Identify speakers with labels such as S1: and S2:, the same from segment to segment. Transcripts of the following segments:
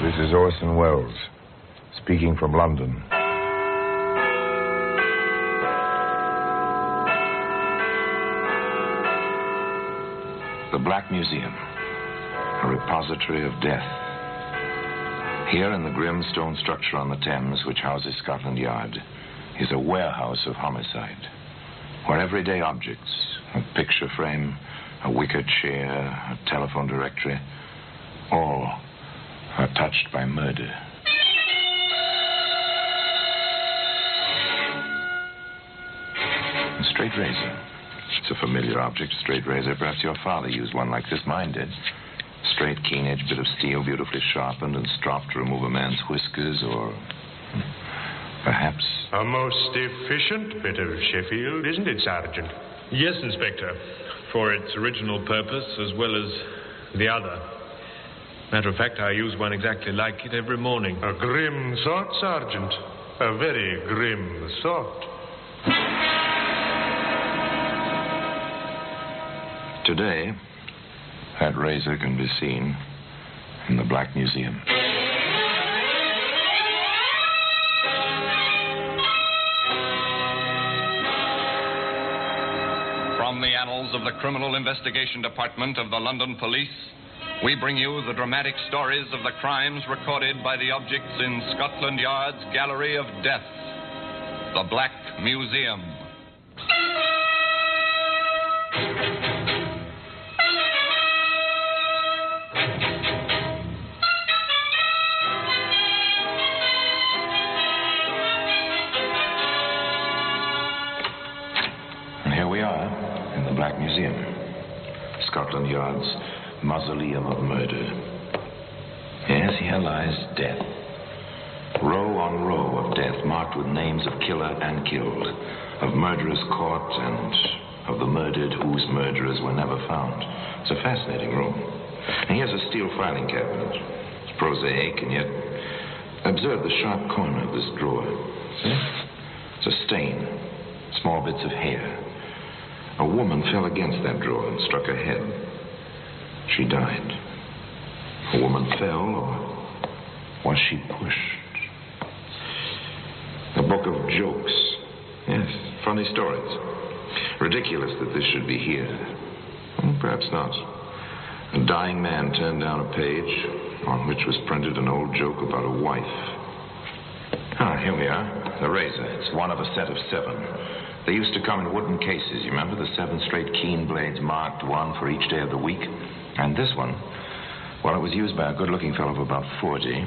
S1: This is Orson Welles, speaking from London. The Black Museum, a repository of death. Here in the grim stone structure on the Thames, which houses Scotland Yard, is a warehouse of homicide, where everyday objects, a picture frame, a wicker chair, a telephone directory, all are touched by murder. A straight razor. It's a familiar object, a straight razor. Perhaps your father used one like this. Mine did. Straight, keen-edged bit of steel, beautifully sharpened and stropped to remove a man's whiskers, or perhaps...
S2: A most efficient bit of Sheffield, isn't it, Sergeant?
S3: Yes, Inspector. For its original purpose as well as the other. Matter of fact, I use one exactly like it every morning.
S2: A grim thought, Sergeant. A very grim thought.
S1: Today, that razor can be seen in the Black Museum.
S4: From the annals of the Criminal Investigation Department of the London Police, we bring you the dramatic stories of the crimes recorded by the objects in Scotland Yard's Gallery of Death, the Black Museum.
S1: And here we are in the Black Museum, Scotland Yard's mausoleum of murder. Yes, here lies death. Row on row of death marked with names of killer and killed, of murderers caught and of the murdered whose murderers were never found. It's a fascinating room. And here's a steel filing cabinet. It's prosaic, and yet observe the sharp corner of this drawer. See? It's a stain, small bits of hair. A woman fell against that drawer and struck her head. She died. A woman fell, or was she pushed? A book of jokes. Yes, funny stories. Ridiculous that this should be here. Well, perhaps not. A dying man turned down a page on which was printed an old joke about a wife. Ah, here we are. The razor. It's one of a set of 7. They used to come in wooden cases. You remember the 7 straight keen blades marked, one for each day of the week? And this one, well, it was used by a good-looking fellow of about 40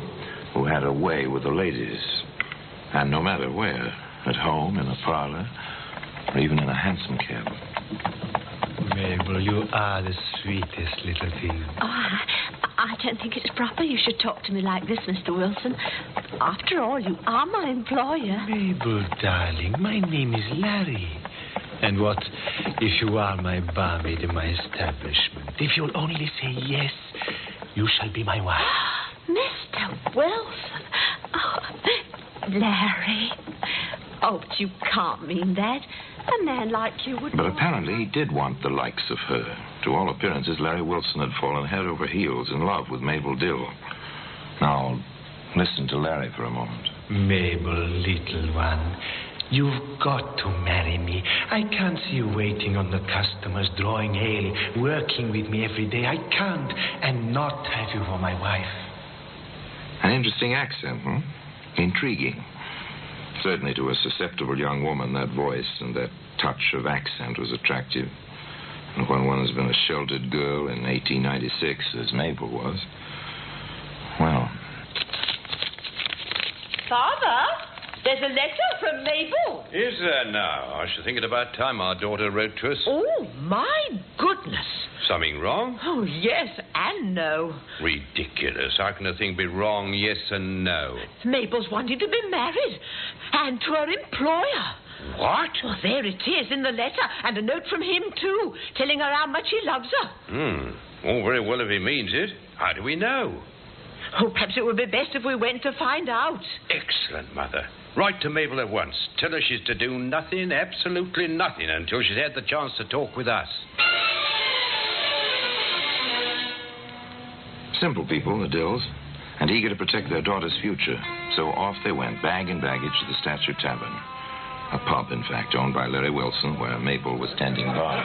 S1: who had a way with the ladies. And no matter where, at home, in a parlor, or even in a hansom cab.
S5: Mabel, you are the sweetest little thing.
S6: Oh, I don't think it's proper you should talk to me like this, Mr. Wilson. After all, you are my employer.
S5: Mabel, darling, my name is Larry. And what if you are my barmaid in my establishment? If you'll only say yes, you shall be my wife.
S6: Mr. Wilson. Oh, Larry. Oh, but you can't mean that. A man like you would...
S1: But apparently he did want the likes of her. To all appearances, Larry Wilson had fallen head over heels in love with Mabel Dill. Now, listen to Larry for a moment.
S5: Mabel, little one, you've got to marry me. I can't see you waiting on the customers, drawing ale, working with me every day. I can't, and not have you for my wife.
S1: An interesting accent, hmm? Intriguing. Certainly to a susceptible young woman, that voice and that touch of accent was attractive. And when one has been a sheltered girl in 1896, as Mabel was, well...
S7: Father, there's a letter from Mabel.
S8: Is there now? I should think it about time our daughter wrote to us.
S7: Oh, my goodness.
S8: Something wrong?
S7: Oh, yes and no.
S8: Ridiculous. How can a thing be wrong, yes and no?
S7: Mabel's wanting to be married. And to her employer.
S8: What?
S7: Well, there it is in the letter. And a note from him, too, telling her how much he loves her.
S8: All very well if he means it. How do we know?
S7: Oh, perhaps it would be best if we went to find out.
S8: Excellent, Mother. Write to Mabel at once. Tell her she's to do nothing, absolutely nothing, until she's had the chance to talk with us.
S1: Simple people, the Dills. and eager to protect their daughter's future. So off they went, bag and baggage, to the Statue Tavern. A pub, in fact, owned by Larry Wilson, where Mabel was tending bar.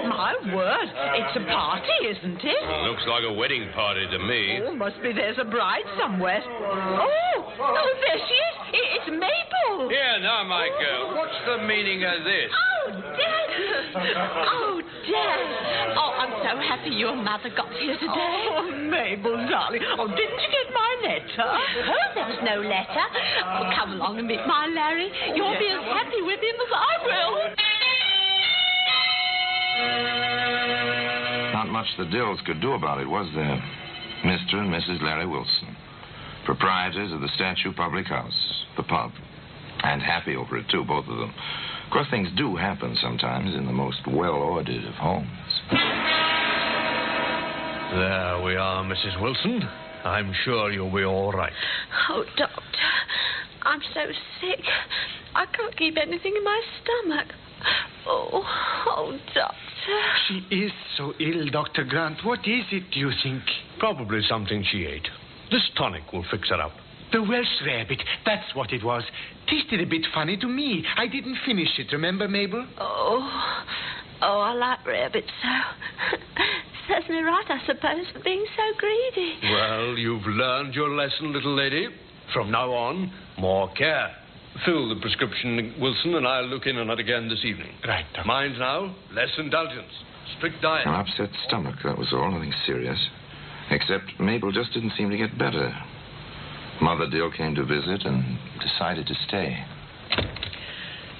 S7: My word, it's a party, isn't it?
S8: Looks like a wedding party to me.
S7: Oh, must be there's a bride somewhere. Oh, there she is. It's Mabel.
S8: Here, now, my girl, what's the meaning of this?
S6: Oh, Dad. Oh, Dad. Oh, I'm so happy your mother got here today.
S7: Oh, Mabel, darling. Oh, didn't you get my letter?
S6: Oh, there was no letter. Oh, come along and meet my Larry. You'll be as happy with him as I will.
S1: Not much the Dills could do about it, was there? Mr. and Mrs. Larry Wilson, proprietors of the Statue Public House, the pub. And happy over it, too, both of them. Of course, things do happen sometimes in the most well-ordered of homes.
S3: There we are, Mrs. Wilson. I'm sure you'll be all right.
S6: Oh, Doctor, I'm so sick. I can't keep anything in my stomach. Oh, Doctor.
S5: She is so ill, Dr. Grant. What is it, do you think?
S3: Probably something she ate. This tonic will fix her up.
S5: The Welsh rabbit, that's what it was. Tasted a bit funny to me. I didn't finish it, remember, Mabel?
S6: Oh, I like rabbits so. Serves me right, I suppose, for being so greedy.
S3: Well, you've learned your lesson, little lady. From now on, more care. Fill the prescription, Wilson, and I'll look in on it again this evening.
S5: Right, Doctor.
S3: Mind now, less indulgence. Strict diet.
S1: An upset stomach, that was all. Nothing serious. Except Mabel just didn't seem to get better. Mother Dill came to visit and decided to stay.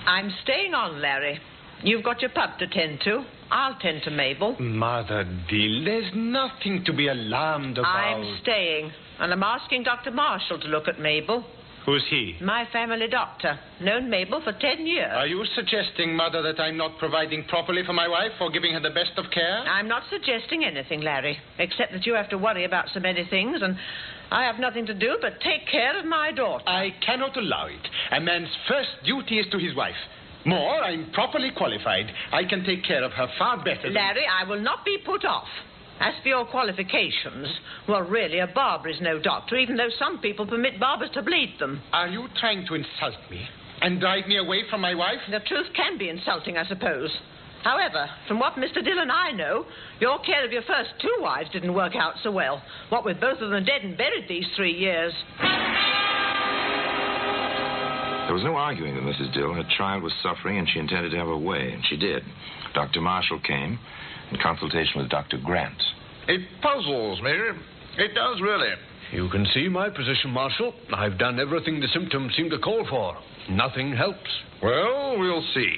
S7: I'm staying on, Larry. You've got your pup to tend to. I'll tend to Mabel.
S5: Mother Dill, there's nothing to be alarmed about.
S7: I'm staying, and I'm asking Dr. Marshall to look at Mabel.
S5: Who's he?
S7: My family doctor. Known Mabel for 10 years.
S5: Are you suggesting, Mother, that I'm not providing properly for my wife or giving her the best of care?
S7: I'm not suggesting anything, Larry, except that you have to worry about so many things, and I have nothing to do but take care of my daughter.
S5: I cannot allow it. A man's first duty is to his wife. More, I'm properly qualified. I can take care of her far better than...
S7: Larry, I will not be put off. As for your qualifications, well, really, a barber is no doctor, even though some people permit barbers to bleed them.
S5: Are you trying to insult me and drive me away from my wife?
S7: The truth can be insulting, I suppose. However, from what Mr. Dill and I know, your care of your first 2 wives didn't work out so well. What with both of them dead and buried these 3 years.
S1: There was no arguing with Mrs. Dill. Her child was suffering, and she intended to have her way, and she did. Dr. Marshall came in consultation with Dr. Grant.
S2: It puzzles me. It does, really.
S3: You can see my position, Marshal. I've done everything the symptoms seem to call for. Nothing helps.
S2: Well, we'll see.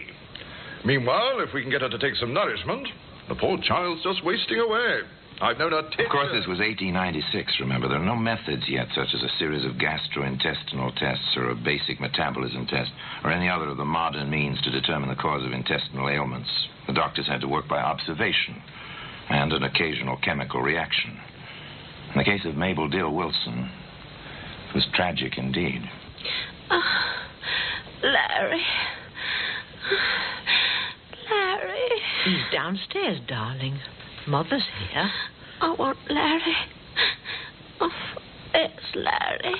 S2: Meanwhile, if we can get her to take some nourishment, the poor child's just wasting away. I've known her take...
S1: Of course, this was 1896, remember. There are no methods yet, such as a series of gastrointestinal tests or a basic metabolism test or any other of the modern means to determine the cause of intestinal ailments. The doctors had to work by observation and an occasional chemical reaction. In the case of Mabel Dill Wilson, it was tragic indeed.
S6: Larry. Larry.
S7: He's downstairs, darling. Mother's here.
S6: I want Larry. Oh, it's Larry.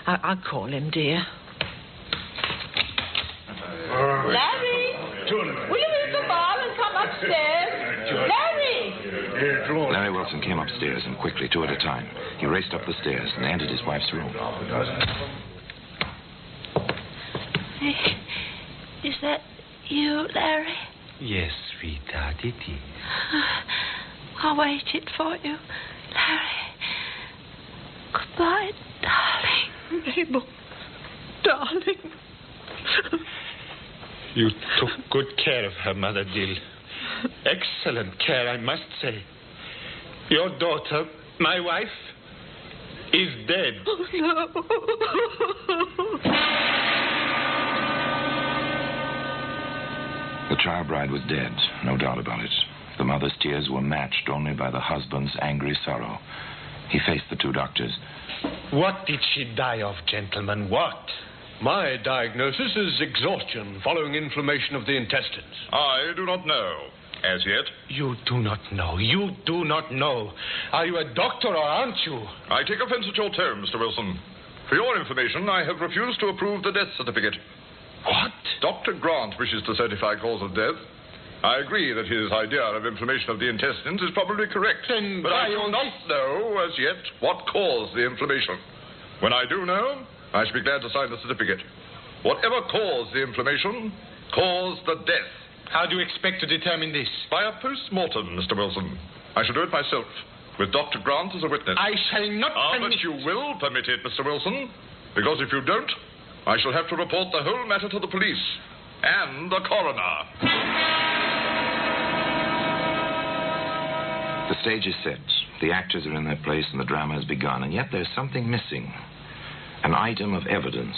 S7: I'll call him, dear. Larry! Will you leave the bar and come upstairs? Larry!
S1: Larry Wilson came upstairs, and quickly, 2 at a time, he raced up the stairs and entered his wife's room.
S6: Is that you, Larry?
S5: Yes, sweetheart, it is.
S6: I waited for you, Larry. Goodbye, darling.
S7: Mabel, darling.
S5: You took good care of her, Mother Dill. Excellent care, I must say. Your daughter, my wife, is dead.
S6: Oh, no.
S1: The child bride was dead, no doubt about it. The mother's tears were matched only by the husband's angry sorrow. He faced the 2 doctors.
S5: What did she die of, gentlemen? What?
S3: My diagnosis is exhaustion following inflammation of the intestines.
S2: I do not know. As yet.
S5: You do not know. You do not know. Are you a doctor or aren't you?
S2: I take offense at your tone, Mr. Wilson. For your information, I have refused to approve the death certificate.
S5: What?
S2: Dr. Grant wishes to certify cause of death. I agree that his idea of inflammation of the intestines is probably correct.
S5: Then
S2: but I do not know, as yet, what caused the inflammation. When I do know, I shall be glad to sign the certificate. Whatever caused the inflammation caused the death.
S5: How do you expect to determine this?
S2: By a post-mortem, Mr. Wilson. I shall do it myself, with Dr. Grant as a witness.
S5: I shall not permit...
S2: But you will permit it, Mr. Wilson, because if you don't, I shall have to report the whole matter to the police and the coroner.
S1: The stage is set. The actors are in their place and the drama has begun, and yet there's something missing. An item of evidence,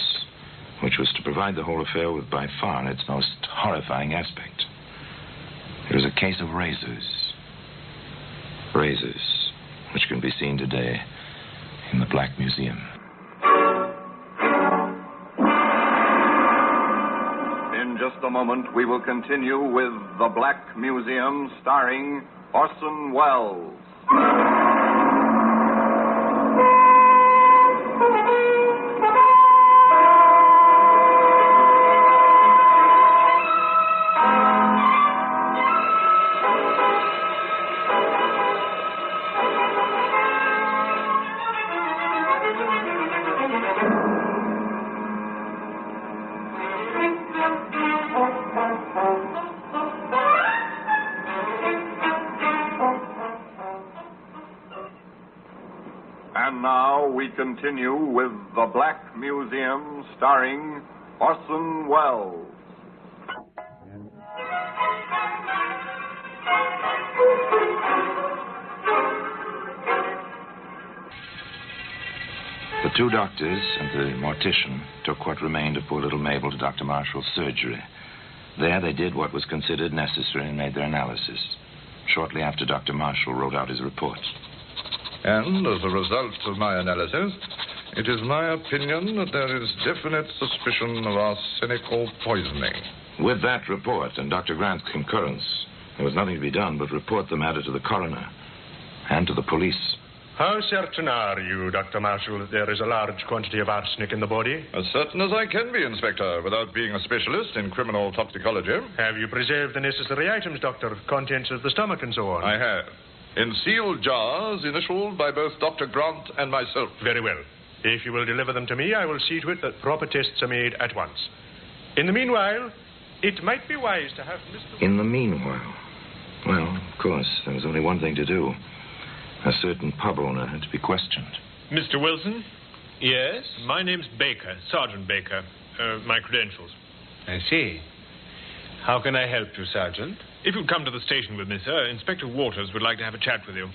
S1: which was to provide the whole affair with by far its most horrifying aspect. It was a case of razors. Razors, which can be seen today in the Black Museum.
S4: In just a moment, we will continue with The Black Museum, starring Orson Welles. And now we continue with The Black Museum, starring Orson Welles.
S1: The two doctors and the mortician took what remained of poor little Mabel to Dr. Marshall's surgery. There they did what was considered necessary and made their analysis. Shortly after, Dr. Marshall wrote out his report.
S2: And as a result of my analysis, it is my opinion that there is definite suspicion of arsenical poisoning.
S1: With that report and Dr. Grant's concurrence, there was nothing to be done but report the matter to the coroner and to the police.
S3: How certain are you, Dr. Marshall, that there is a large quantity of arsenic in the body?
S2: As certain as I can be, Inspector, without being a specialist in criminal toxicology.
S3: Have you preserved the necessary items, Doctor? Contents of the stomach and so on?
S2: I have. In sealed jars, initialed by both Dr. Grant and myself.
S3: Very well. If you will deliver them to me, I will see to it that proper tests are made at once. In the meanwhile, it might be wise to have Mr.
S1: In the meanwhile? Well, of course, there was only one thing to do. A certain pub owner had to be questioned.
S3: Mr. Wilson?
S5: Yes?
S3: My name's Baker, Sergeant Baker. My credentials.
S5: I see. How can I help you, Sergeant?
S3: If you'd come to the station with me, sir, Inspector Waters would like to have a chat with you.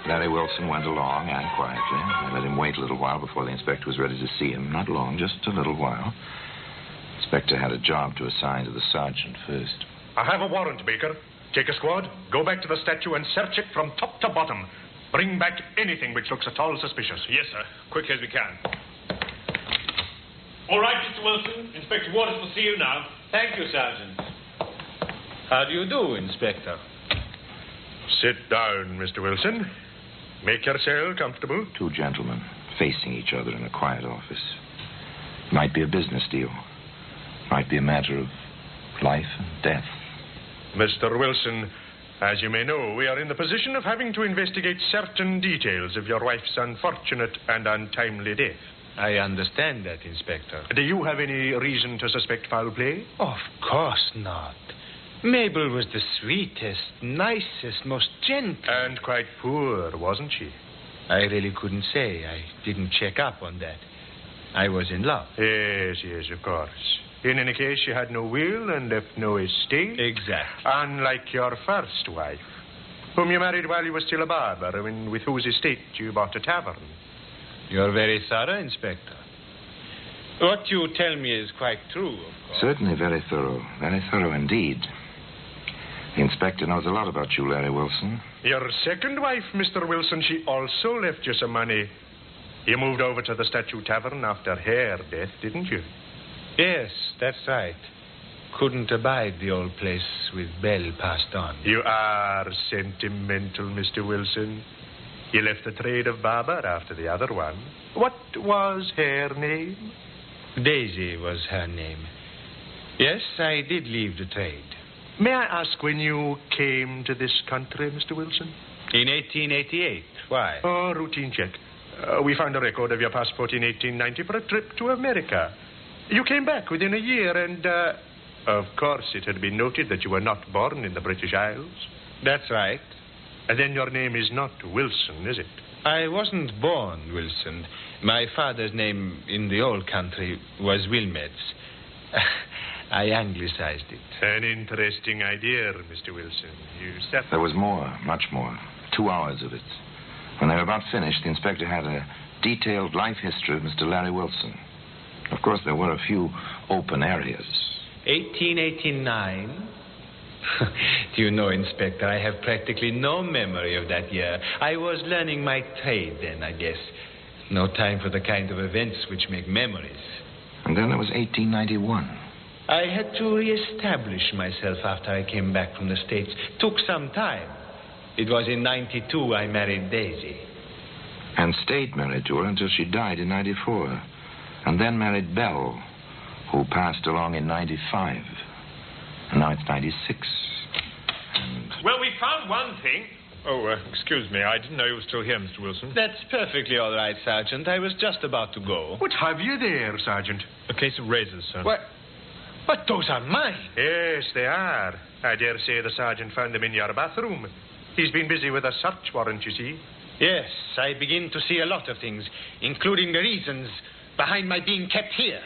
S1: Larry Wilson went along, and quietly. I let him wait a little while before the inspector was ready to see him. Not long, just a little while. The inspector had a job to assign to the sergeant first.
S3: I have a warrant, Baker. Take a squad, go back to the statue and search it from top to bottom. Bring back anything which looks at all suspicious. Yes, sir. Quick as we can. All right, Mr. Wilson. Inspector Waters will see you now.
S5: Thank you, Sergeant. How do you do, Inspector?
S3: Sit down, Mr. Wilson. Make yourself comfortable.
S1: Two gentlemen facing each other in a quiet office. Might be a business deal. Might be a matter of life and death.
S3: Mr. Wilson, as you may know, we are in the position of having to investigate certain details of your wife's unfortunate and untimely death.
S5: I understand that, Inspector.
S3: Do you have any reason to suspect foul play?
S5: Of course not. Mabel was the sweetest, nicest, most gentle.
S3: And quite poor, wasn't she?
S5: I really couldn't say. I didn't check up on that. I was in love.
S3: Yes, of course. In any case, she had no will and left no estate.
S5: Exactly.
S3: Unlike your first wife, whom you married while you were still a barber, and with whose estate you bought a tavern.
S5: You're very thorough, Inspector. What you tell me is quite true, of course.
S1: Certainly very thorough. Very thorough indeed. The inspector knows a lot about you, Larry Wilson.
S3: Your second wife, Mr. Wilson, she also left you some money. You moved over to the Statue Tavern after her death, didn't you?
S5: Yes, that's right. couldn't abide the old place with Belle passed on.
S9: You are sentimental, Mr. Wilson. You left the trade of barber after the other one. What was her name?
S5: Daisy was her name. Yes, I did leave the trade.
S9: May I ask when you came to this country, Mr. Wilson?
S5: In 1888. Why?
S9: Oh, routine check. We found a record of your passport in 1890 for a trip to America. You came back within a year and, of course, it had been noted that you were not born in the British Isles.
S5: That's right.
S9: And then your name is not Wilson, is it?
S5: I wasn't born Wilson. My father's name in the old country was Wilmets. I anglicized it.
S9: An interesting idea, Mr. Wilson.
S1: There was more, much more. 2 hours of it. When they were about finished, the inspector had a detailed life history of Mr. Larry Wilson. Of course, there were a few open areas.
S5: 1889? Do you know, Inspector, I have practically no memory of that year. I was learning my trade then, I guess. No time for the kind of events which make memories.
S1: And then there was 1891.
S5: I had to reestablish myself after I came back from the States. Took some time. It was in 92 I married Daisy.
S1: And stayed married to her until she died in 94. And then married Belle, who passed along in 95. And now it's 96. And...
S3: Well, we found one thing. Oh, excuse me. I didn't know you were still here, Mr. Wilson.
S5: That's perfectly all right, Sergeant. I was just about to go.
S9: What have you there, Sergeant?
S3: A case of razors, sir.
S5: What? But those are mine.
S9: Yes, they are. I dare say the sergeant found them in your bathroom. He's been busy with a search warrant, you see.
S5: Yes, I begin to see a lot of things, including the reasons behind my being kept here.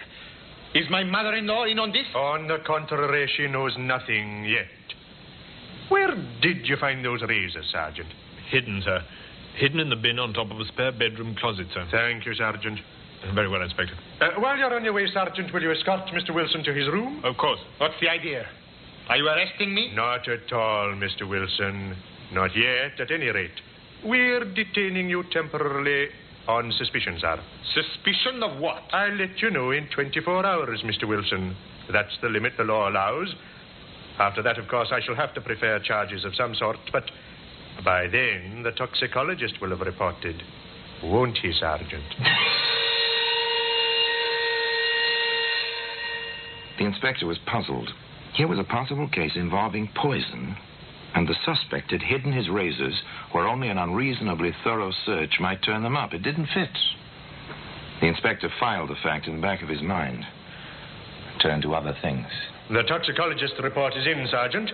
S5: Is my mother-in-law in on this?
S9: On the contrary, she knows nothing yet. Where did you find those razors, Sergeant?
S3: Hidden, sir. Hidden in the bin on top of a spare bedroom closet, sir.
S9: Thank you, Sergeant.
S3: Very well, Inspector.
S9: While you're on your way, Sergeant, will you escort Mr. Wilson to his room?
S3: Of course.
S5: What's the idea? Are you arresting me?
S9: Not at all, Mr. Wilson. Not yet, at any rate. We're detaining you temporarily on suspicion, sir.
S5: Suspicion of what?
S9: I'll let you know in 24 hours, Mr. Wilson. That's the limit the law allows. After that, of course, I shall have to prefer charges of some sort, but by then the toxicologist will have reported. Won't he, Sergeant?
S1: The inspector was puzzled. Here was a possible case involving poison, and the suspect had hidden his razors where only an unreasonably thorough search might turn them up. It didn't fit. The inspector filed the fact in the back of his mind, turned to other things.
S9: The toxicologist report is in, Sergeant.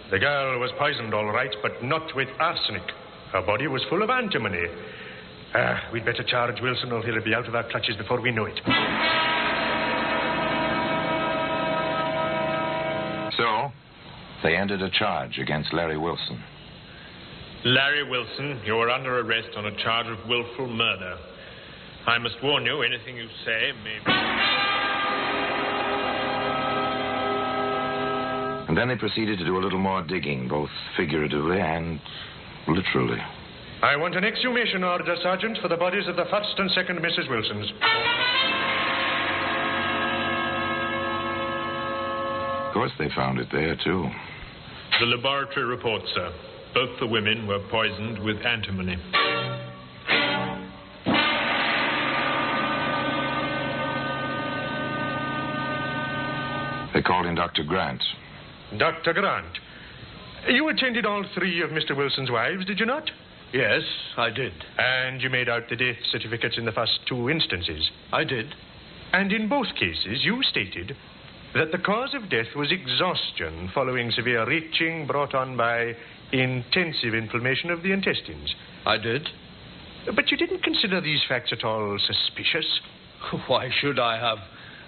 S9: The girl was poisoned, all right, but not with arsenic. Her body was full of antimony. We'd better charge Wilson or he'll be out of our clutches before we know it.
S1: So, they entered a charge against Larry Wilson.
S3: Larry Wilson, you are under arrest on a charge of willful murder. I must warn you, anything you say may...
S1: And then they proceeded to do a little more digging, both figuratively and literally.
S9: I want an exhumation order, Sergeant, for the bodies of the first and second Mrs. Wilsons.
S1: Of course, they found it there, too.
S3: The laboratory report, sir. Both the women were poisoned with antimony.
S1: They called in Dr. Grant.
S9: Dr. Grant, you attended all three of Mr. Wilson's wives, did you not?
S10: Yes, I did.
S9: And you made out the death certificates in the first two instances?
S10: I did.
S9: And in both cases, you stated that the cause of death was exhaustion following severe retching brought on by intensive inflammation of the intestines.
S10: I did.
S9: But you didn't consider these facts at all suspicious?
S10: Why should I have?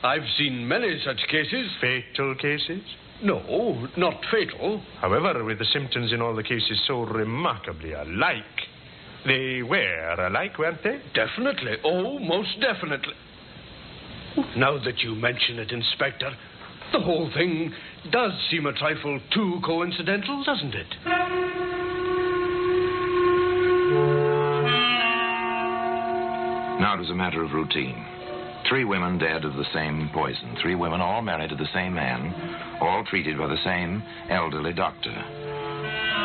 S10: I've seen many such cases.
S9: Fatal cases?
S10: No, not fatal.
S9: However, with the symptoms in all the cases so remarkably alike, they were alike, weren't they?
S10: Definitely. Oh, most definitely. Now that you mention it, Inspector, the whole thing does seem a trifle too coincidental, doesn't it?
S1: Now it was a matter of routine. 3 women dead of the same poison. 3 women all married to the same man, all treated by the same elderly doctor.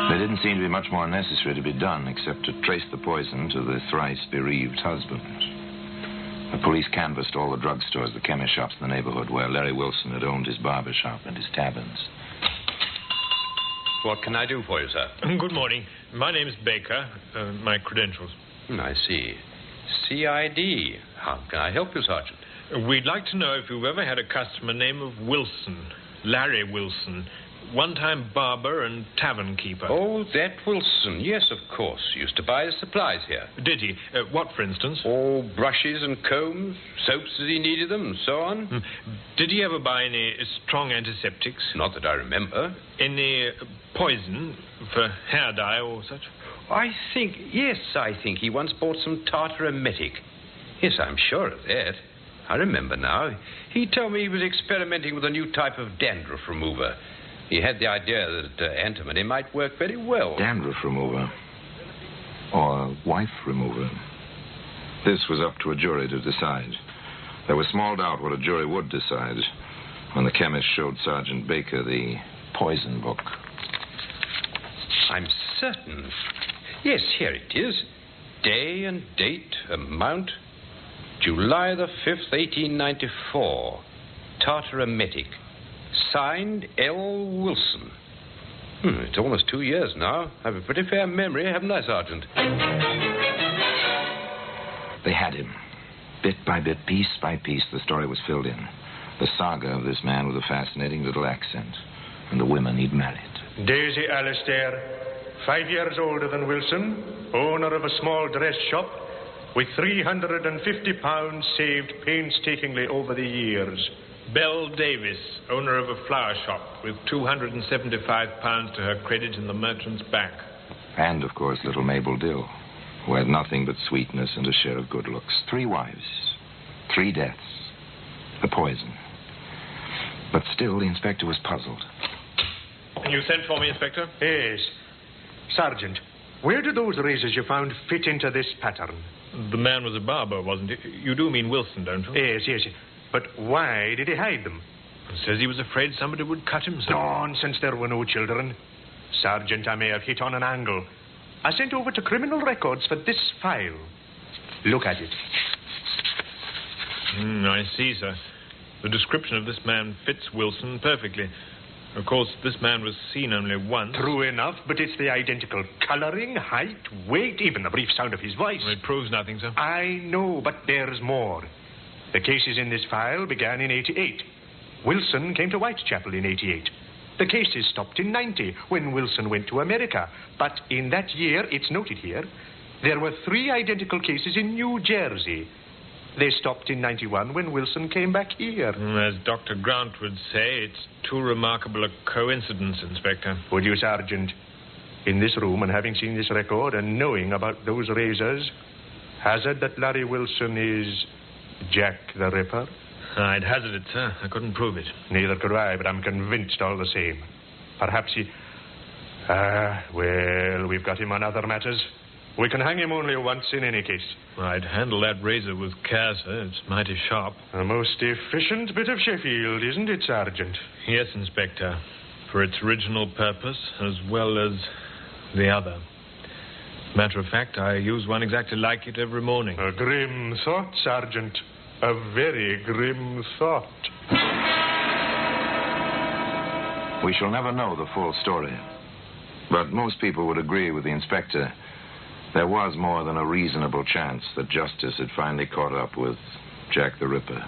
S1: There didn't seem to be much more necessary to be done except to trace the poison to the thrice bereaved husband. The police canvassed all the drugstores, the chemist shops in the neighborhood where Larry Wilson had owned his barber shop and his taverns.
S8: What can I do for you, sir?
S3: Good morning. My name is Baker. My credentials.
S8: I see. CID. How can I help you, Sergeant?
S3: We'd like to know if you've ever had a customer name of Wilson, Larry Wilson, one-time barber and tavern keeper.
S8: Oh, that Wilson. Yes, of course. Used to buy his supplies here.
S3: Did he? What, for instance?
S8: Oh, brushes and combs, soaps as he needed them, and so on.
S3: Did he ever buy any strong antiseptics?
S8: Not that I remember.
S3: Any poison for hair dye or such?
S8: I think he once bought some tartar emetic. Yes, I'm sure of that. I remember now. He told me he was experimenting with a new type of dandruff remover. He had the idea that antimony might work very well.
S1: Dandruff remover. Or wife remover. This was up to a jury to decide. There was small doubt what a jury would decide when the chemist showed Sergeant Baker the poison book.
S8: I'm certain. Yes, here it is. Day and date, amount, July the 5th, 1894. Tartar emetic. Signed, L. Wilson. It's almost 2 years now. I have a pretty fair memory, haven't I, Sergeant?
S1: They had him. Bit by bit, piece by piece, the story was filled in. The saga of this man with a fascinating little accent. And the women he'd married.
S9: Daisy Alistair, 5 years older than Wilson, owner of a small dress shop, with £350 saved painstakingly over the years.
S3: Belle Davis, owner of a flower shop, with £275 to her credit in the merchant's bank.
S1: And, of course, little Mabel Dill, who had nothing but sweetness and a share of good looks. 3 wives, 3 deaths, the poison. But still, the inspector was puzzled.
S3: You sent for me, Inspector?
S9: Yes. Sergeant, where do those razors you found fit into this pattern?
S3: The man was a barber, wasn't he? You do mean Wilson, don't you?
S9: Yes. But why did he hide them?
S3: He says he was afraid somebody would cut him, sir.
S9: Nonsense, there were no children. Sergeant, I may have hit on an angle. I sent over to Criminal Records for this file. Look at it.
S3: I see, sir. The description of this man fits Wilson perfectly. Of course, this man was seen only once.
S9: True enough, but it's the identical coloring, height, weight, even the brief sound of his voice.
S3: It proves nothing, sir.
S9: I know, but there's more. The cases in this file began in 88. Wilson came to Whitechapel in 88. The cases stopped in 90, when Wilson went to America. But in that year, it's noted here, there were 3 identical cases in New Jersey. They stopped in 91 when Wilson came back here.
S3: As Dr. Grant would say, it's too remarkable a coincidence, Inspector.
S9: Would you, Sergeant? In this room, and having seen this record and knowing about those razors, hazard that Larry Wilson is Jack the Ripper?
S3: I'd hazard it, sir. I couldn't prove it.
S9: Neither could I, but I'm convinced all the same. Perhaps he... well, we've got him on other matters. We can hang him only once in any case.
S3: I'd handle that razor with care, sir. It's mighty sharp.
S9: A most efficient bit of Sheffield, isn't it, Sergeant?
S3: Yes, Inspector. For its original purpose, as well as the other. Matter of fact, I use one exactly like it every morning.
S9: A grim thought, Sergeant. A very grim thought.
S1: We shall never know the full story. But most people would agree with the inspector. There was more than a reasonable chance that justice had finally caught up with Jack the Ripper.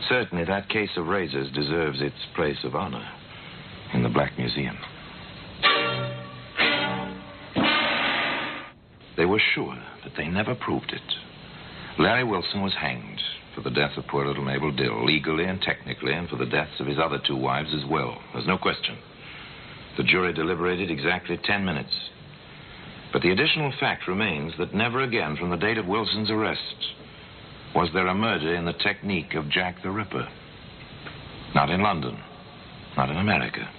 S1: Certainly, that case of razors deserves its place of honor in the Black Museum. They were sure, but they never proved it. Larry Wilson was hanged for the death of poor little Mabel Dill, legally and technically, and for the deaths of his other 2 wives as well. There's no question. The jury deliberated exactly 10 minutes. But the additional fact remains that never again, from the date of Wilson's arrest, was there a murder in the technique of Jack the Ripper. Not in London. Not in America.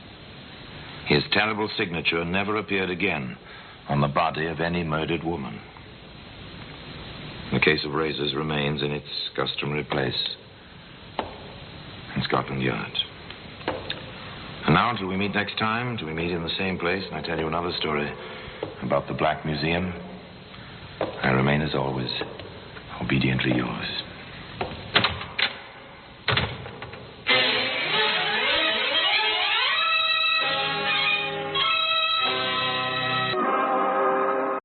S1: His terrible signature never appeared again on the body of any murdered woman. The case of razors remains in its customary place in Scotland Yard. And now, until we meet next time, until we meet in the same place, and I tell you another story about the Black Museum, I remain, as always, obediently yours.